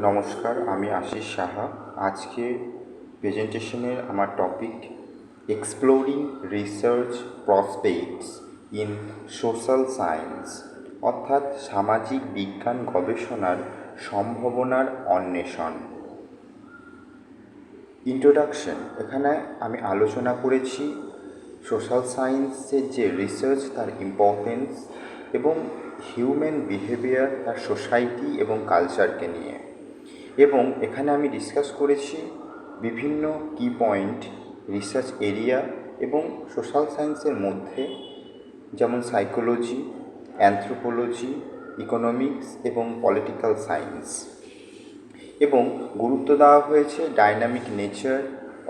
নমস্কার, আমি আশিস সাহা। আজকে প্রেজেন্টেশনের আমার topic exploring research prospects in social science, অর্থাৎ সামাজিক বিজ্ঞান গবেষণার সম্ভাবনার অন্বেষণ। ইন্ট্রোডাকশন, এখানে আমি আলোচনা করেছি সোশ্যাল সায়েন্সের যে রিসার্চ তার ইম্পর্টেন্স এবং হিউম্যান বিহেভিয়ার, তার সোসাইটি এবং কালচারকে নিয়ে। এবং এখানে আমি ডিসকাস করেছি বিভিন্ন কি পয়েন্ট রিসার্চ এরিয়া এবং সোশ্যাল সায়েন্সের মধ্যে, যেমন সাইকোলজি, অ্যানথ্রোপোলজি, ইকোনমিক্স এবং পলিটিক্যাল সায়েন্স। এবং গুরুত্ব দেওয়া হয়েছে dynamic nature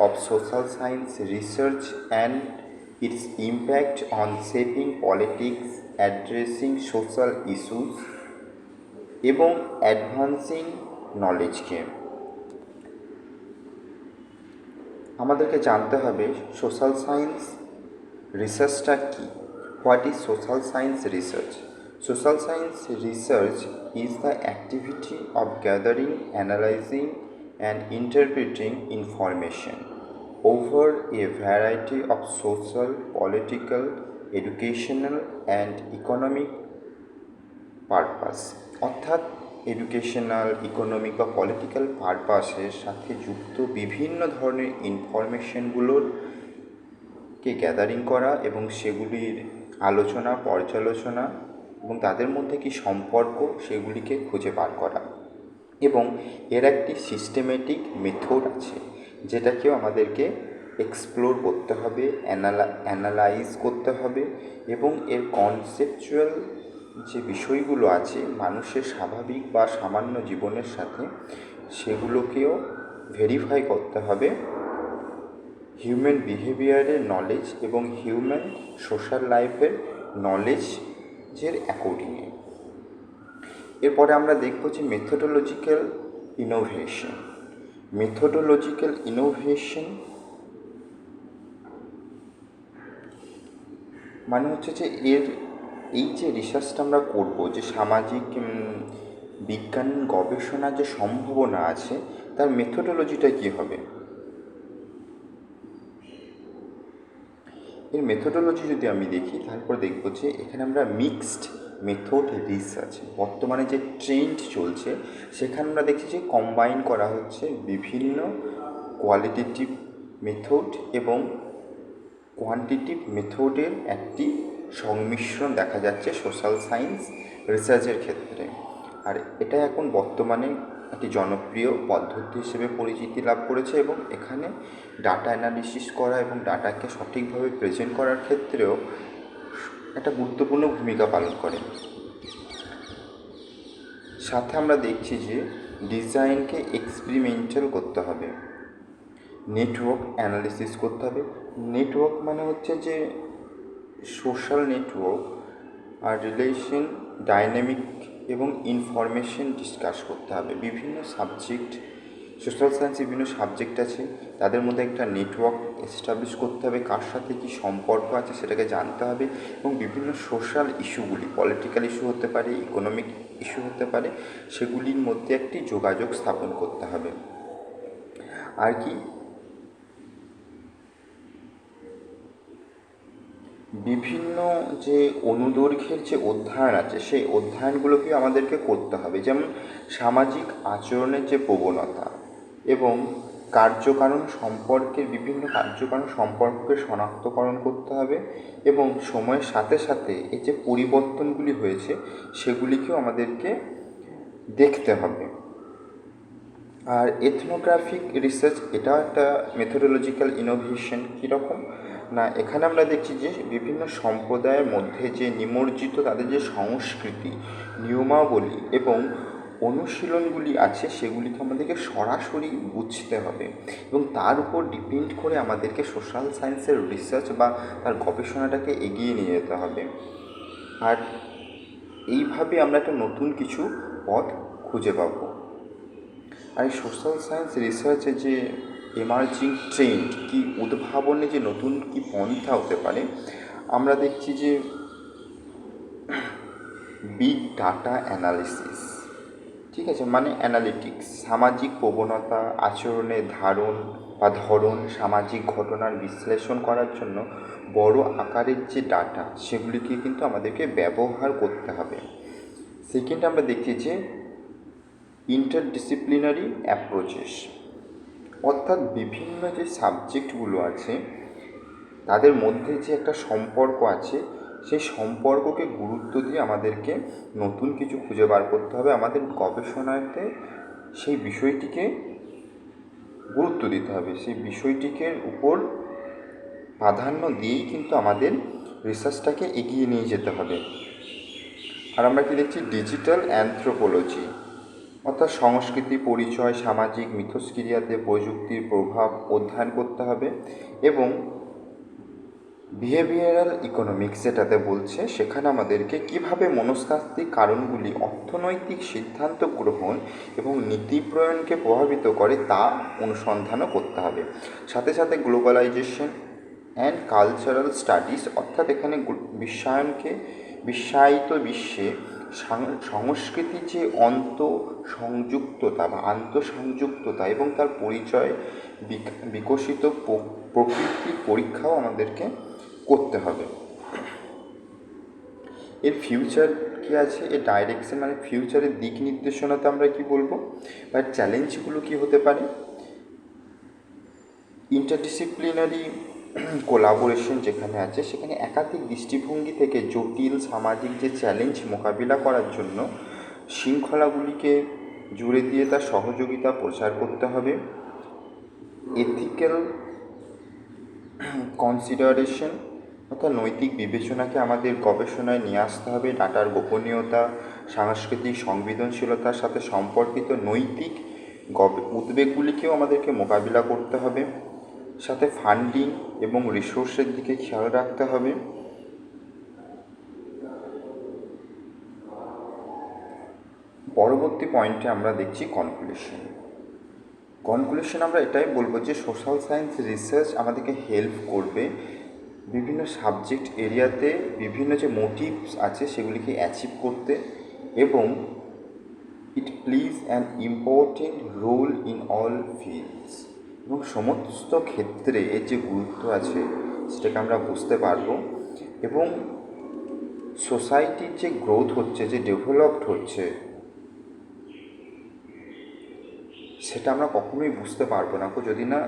of social science research and its impact on shaping politics, addressing social issues এবং অ্যাডভান্সিং নলেজকে। আমাদেরকে জানতে হবে সোশ্যাল সায়েন্স রিসার্চটা কী। What is social science research? Social science research is the activity of gathering, analyzing, and interpreting information over a variety of social, political, educational, and economic purpose. অর্থাৎ educational, economic বা political পারপাসের সাথে যুক্ত বিভিন্ন ধরনের ইনফরমেশনগুলোকে gathering করা এবং সেগুলির আলোচনা, পর্যালোচনা এবং তাদের মধ্যে কী সম্পর্ক সেগুলিকে খুঁজে বার করা। এবং এর একটি সিস্টেমেটিক মেথড আছে যেটাকেও আমাদেরকে এক্সপ্লোর করতে হবে, অ্যানালাইজ করতে হবে এবং এর কনসেপচুয়াল যে বিষয়গুলো আছে মানুষের স্বাভাবিক বা সামান্য জীবনের সাথে, সেগুলোকেও ভেরিফাই করতে হবে হিউম্যান বিহেভিয়ারের নলেজ এবং হিউম্যান সোশ্যাল লাইফের নলেজের অ্যাকর্ডিংয়ে। এরপরে আমরা দেখব যে মেথোডোলজিক্যাল ইনোভেশন। মেথোডোলজিক্যাল ইনোভেশন মানে হচ্ছে যে এই যে রিসার্চটা আমরা করব, যে সামাজিক বিজ্ঞান গবেষণার যে সম্ভাবনা আছে তার মেথোডোলজিটা কী হবে। এর মেথোডোলজি যদি আমি দেখি, তারপর দেখব যে এখানে আমরা মিক্সড মেথড রিসার্চ, বর্তমানে যে ট্রেন্ড চলছে সেখানে আমরা দেখছি যে কম্বাইন করা হচ্ছে বিভিন্ন কোয়ালিটেটিভ মেথড এবং কোয়ান্টিটিভ মেথডের একটি সংমিশ্রণ দেখা যাচ্ছে সোশ্যাল সায়েন্স রিসার্চের ক্ষেত্রে। আর এটা এখন বর্তমানে একটি জনপ্রিয় পদ্ধতি হিসেবে পরিচিতি লাভ করেছে এবং এখানে ডাটা অ্যানালিসিস করা এবং ডাটাকে সঠিকভাবে প্রেজেন্ট করার ক্ষেত্রেও একটা গুরুত্বপূর্ণ ভূমিকা পালন করে। সাথে আমরা দেখছি যে ডিজাইনকে এক্সপেরিমেন্টাল করতে হবে, নেটওয়ার্ক অ্যানালিসিস করতে হবে। নেটওয়ার্ক মানে হচ্ছে যে সোশ্যাল নেটওয়ার্ক আর রিলেশন ডাইনামিক এবং ইনফরমেশন ডিসকাস করতে হবে। বিভিন্ন সাবজেক্ট, সোশ্যাল সায়েন্সে বিভিন্ন সাবজেক্ট আছে, তাদের মধ্যে একটা নেটওয়ার্ক এস্টাবলিশ করতে হবে, কার সাথে কী সম্পর্ক আছে সেটাকে জানতে হবে এবং বিভিন্ন সোশ্যাল ইস্যুগুলি, পলিটিক্যাল ইস্যু হতে পারে, ইকোনমিক ইস্যু হতে পারে, সেগুলির মধ্যে একটি যোগাযোগ স্থাপন করতে হবে। আর কি বিভিন্ন যে অনুদৈর্ঘ্যের যে অধ্যয়ন আছে সেই অধ্যয়নগুলোকেও আমাদেরকে করতে হবে, যেমন সামাজিক আচরণের যে প্রবণতা এবং কার্যকারণ সম্পর্কের বিভিন্ন কার্যকারণ সম্পর্ককে শনাক্তকরণ করতে হবে এবং সময়ের সাথে সাথে এই যে পরিবর্তনগুলি হয়েছে সেগুলিকেও আমাদেরকে দেখতে হবে। আর এথনোগ্রাফিক রিসার্চ, এটাও একটা মেথোডোলজিক্যাল ইনোভেশন। কীরকম না, এখানে আমরা দেখছি যে বিভিন্ন সম্প্রদায়ের মধ্যে যে নিমজ্জিত তাদের যে সংস্কৃতি, নিয়মাবলী এবং অনুশীলনগুলি আছে সেগুলিকে আমাদেরকে সরাসরি বুঝতে হবে এবং তার উপর ডিপেন্ড করে আমাদেরকে সোশ্যাল সায়েন্সের রিসার্চ বা তার গবেষণাটাকে এগিয়ে নিয়ে যেতে হবে। আর এইভাবে আমরা একটা নতুন কিছু পথ খুঁজে পাবো। আর এই সোশ্যাল সায়েন্স রিসার্চে যে এমার্জিং ট্রেন্ড, কি উদ্ভাবনে যে নতুন কি পন্থা হতে পারে, আমরা দেখছি যে বিগ ডাটা অ্যানালিসিস, ঠিক আছে, মানে অ্যানালিটিক্স, সামাজিক প্রবণতা, আচরণের ধরন, সামাজিক ঘটনার বিশ্লেষণ করার জন্য বড় আকারের যে ডাটা সেগুলিকে কিন্তু আমাদেরকে ব্যবহার করতে হবে। সেকেন্ড আমরা দেখছি যে ইন্টারডিসিপ্লিনারি অ্যাপ্রোচেস, অর্থাৎ বিভিন্ন যে সাবজেক্টগুলো আছে তাদের মধ্যে যে একটা সম্পর্ক আছে, সেই সম্পর্ককে গুরুত্ব দিয়ে আমাদেরকে নতুন কিছু খুঁজে বার করতে হবে। আমাদের গবেষণাতে সেই বিষয়টিকে গুরুত্ব দিতে হবে, সেই বিষয়টিকে উপর প্রাধান্য দিয়েই কিন্তু আমাদের রিসার্চটাকে এগিয়ে নিয়ে যেতে হবে। আর আমরা কি দেখছি, ডিজিটাল অ্যানথ্রোপোলজি, অর্থাৎ সংস্কৃতি, পরিচয়, সামাজিক মিথস্ক্রিয়াতে প্রযুক্তির প্রভাব অধ্যয়ন করতে হবে। এবং বিহেভিয়ারাল ইকোনমিক্স যেটাতে বলছে, সেখানে আমাদেরকে কীভাবে মনস্তাত্ত্বিক কারণগুলি অর্থনৈতিক সিদ্ধান্ত গ্রহণ এবং নীতি প্রণয়নকে প্রভাবিত করে তা অনুসন্ধানও করতে হবে। সাথে সাথে গ্লোবালাইজেশন অ্যান্ড কালচারাল স্টাডিজ, অর্থাৎ এখানে বিশ্বায়িত বিশ্বে সংস্কৃতির যে আন্তঃসংযুক্ততা এবং তার পরিচয় বিকশিত প্রকৃতির পরীক্ষাও আমাদেরকে করতে হবে। এর ফিউচার কী আছে, এর ডাইরেকশন মানে ফিউচারের দিক নির্দেশনাতে আমরা কি বলবো, বা চ্যালেঞ্জগুলো কী হতে পারে। ইন্টারডিসিপ্লিনারি কোলাবোরেশন যেখানে আছে, সেখানে একাধিক দৃষ্টিভঙ্গি থেকে জটিল সামাজিক যে চ্যালেঞ্জ মোকাবিলা করার জন্য শৃঙ্খলাগুলিকে জুড়ে দিয়ে তার সহযোগিতা প্রচার করতে হবে। এথিক্যাল কনসিডারেশন, অর্থাৎ নৈতিক বিবেচনাকে আমাদের গবেষণায় নিয়ে আসতে হবে। ডাটার গোপনীয়তা, সাংস্কৃতিক সংবেদনশীলতার সাথে সম্পর্কিত নৈতিক উদ্বেগগুলিকেও আমাদেরকে মোকাবিলা করতে হবে। সাথে ফান্ডিং এবং রিসোর্সের দিকে খেয়াল রাখতে হবে। পরবর্তী পয়েন্টে আমরা দেখছি কনক্লুশন আমরা এটাই বলবো যে সোশ্যাল সায়েন্স রিসার্চ আমাদেরকে হেল্প করবে বিভিন্ন সাবজেক্ট এরিয়াতে বিভিন্ন যে মোটিভস আছে সেগুলিকে অ্যাচিভ করতে, এবং it plays an important role in all fields, এবং সমস্ত ক্ষেত্রে এর যে গুরুত্ব আছে সেটাকে আমরা বুঝতে পারবো। এবং সোসাইটির যে গ্রোথ হচ্ছে, যে ডেভেলপড হচ্ছে, সেটা আমরা কখনোই বুঝতে পারবো না যদি না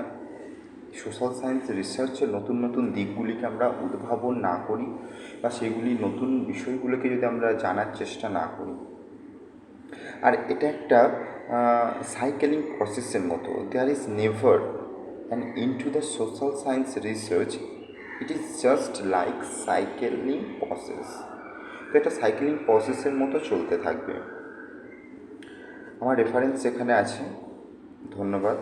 সোশ্যাল সায়েন্স রিসার্চের নতুন নতুন দিকগুলিকে আমরা উদ্ভাবন না করি, বা সেগুলি নতুন বিষয়গুলোকে যদি আমরা জানার চেষ্টা না করি। আর এটা একটা সাইকেলিং প্রসেসের মতো। There is never end into the social science research, it is just like cycling process. তো এটা সাইকেলিং প্রসেসের মতো চলতে থাকবে। আমার রেফারেন্স এখানে আছে। ধন্যবাদ।